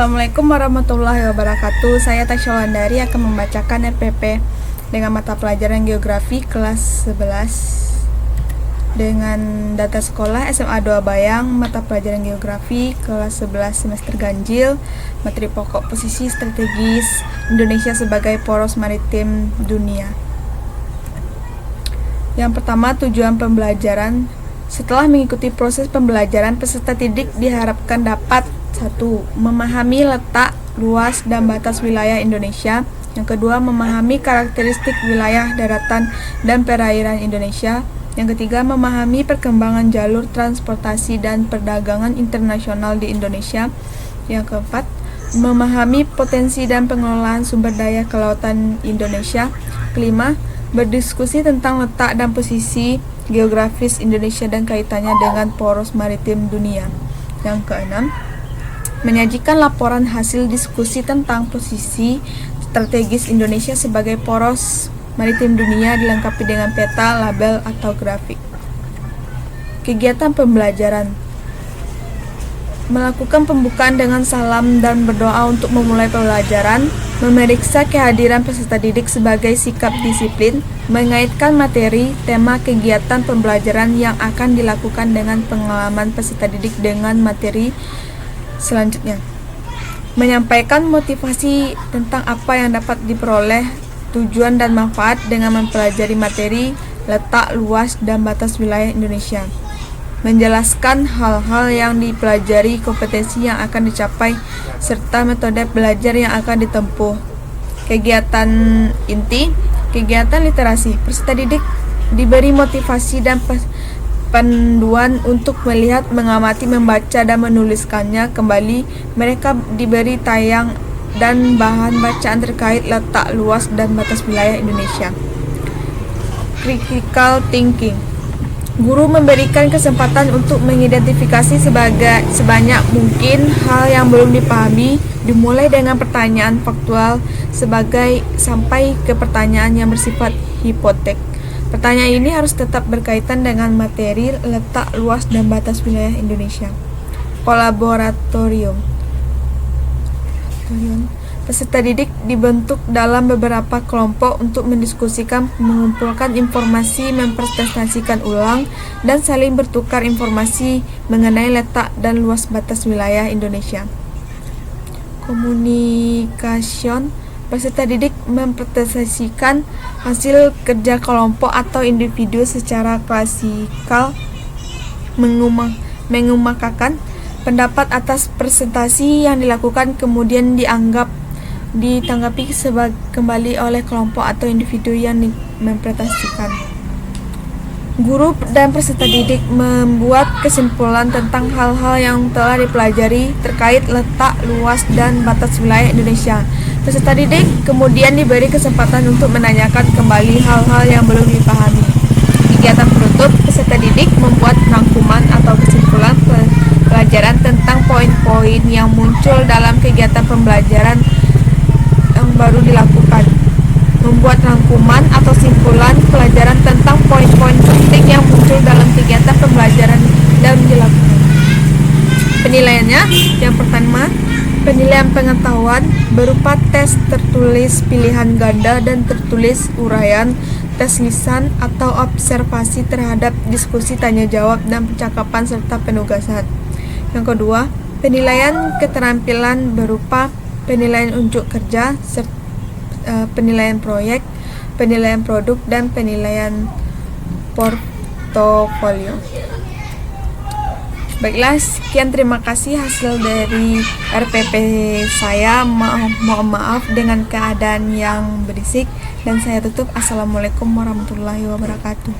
Assalamualaikum warahmatullahi wabarakatuh. Saya Tasya Wandari akan membacakan RPP dengan mata pelajaran geografi kelas 11 dengan data sekolah SMA 2 Bayang, mata pelajaran geografi kelas 11 semester ganjil, materi pokok posisi strategis Indonesia sebagai poros maritim dunia. Yang pertama, tujuan pembelajaran. Setelah mengikuti proses pembelajaran, peserta didik diharapkan dapat 1. Memahami letak, luas, dan batas wilayah Indonesia. Yang kedua, memahami karakteristik wilayah daratan dan perairan Indonesia. Yang ketiga, memahami perkembangan jalur transportasi dan perdagangan internasional di Indonesia. Yang keempat, memahami potensi dan pengelolaan sumber daya kelautan Indonesia. Kelima, berdiskusi tentang letak dan posisi geografis Indonesia dan kaitannya dengan poros maritim dunia. Yang keenam, menyajikan laporan hasil diskusi tentang posisi strategis Indonesia sebagai poros maritim dunia dilengkapi dengan peta, label, atau grafik. Kegiatan pembelajaran. Melakukan pembukaan dengan salam dan berdoa untuk memulai pembelajaran, memeriksa kehadiran peserta didik sebagai sikap disiplin, mengaitkan materi, tema kegiatan pembelajaran yang akan dilakukan dengan pengalaman peserta didik dengan materi selanjutnya. Menyampaikan motivasi tentang apa yang dapat diperoleh, tujuan dan manfaat dengan mempelajari materi, letak, luas, dan batas wilayah Indonesia. Menjelaskan hal-hal yang dipelajari, kompetensi yang akan dicapai, serta metode belajar yang akan ditempuh. Kegiatan inti, kegiatan literasi. Peserta didik diberi motivasi dan panduan untuk melihat, mengamati, membaca, dan menuliskannya kembali. Mereka diberi tayang dan bahan bacaan terkait letak, luas, dan batas wilayah Indonesia. Critical thinking. Guru memberikan kesempatan untuk mengidentifikasi sebanyak mungkin hal yang belum dipahami, dimulai dengan pertanyaan faktual sampai ke pertanyaan yang bersifat hipotek. Pertanyaan ini harus tetap berkaitan dengan materi, letak, luas, dan batas wilayah Indonesia. Kolaboratorium. Peserta didik dibentuk dalam beberapa kelompok untuk mendiskusikan, mengumpulkan informasi, mempresentasikan ulang, dan saling bertukar informasi mengenai letak dan luas batas wilayah Indonesia. Komunikasi. Peserta didik mempresentasikan hasil kerja kelompok atau individu secara klasikal, mengemukakan pendapat atas presentasi yang dilakukan, kemudian ditanggapi kembali oleh kelompok atau individu yang mempresentasikan. Guru dan peserta didik membuat kesimpulan tentang hal-hal yang telah dipelajari terkait letak, luas, dan batas wilayah Indonesia. Peserta didik kemudian diberi kesempatan untuk menanyakan kembali hal-hal yang belum dipahami. Kegiatan penutup, peserta didik membuat rangkuman atau kesimpulan pelajaran tentang poin-poin yang muncul dalam kegiatan pembelajaran yang baru dilakukan. Membuat rangkuman atau simpulan pelajaran tentang poin-poin penting yang muncul dalam kegiatan pembelajaran dan dilakukan. Penilaiannya, yang pertama, penilaian pengetahuan berupa tes tertulis pilihan ganda dan tertulis uraian, tes lisan atau observasi terhadap diskusi tanya jawab dan percakapan serta penugasan. Yang kedua, penilaian keterampilan berupa penilaian unjuk kerja, penilaian proyek, penilaian produk, dan penilaian portofolio. Baiklah, sekian, terima kasih hasil dari RPP saya. Mohon maaf dengan keadaan yang berisik, dan saya tutup. Assalamualaikum warahmatullahi wabarakatuh.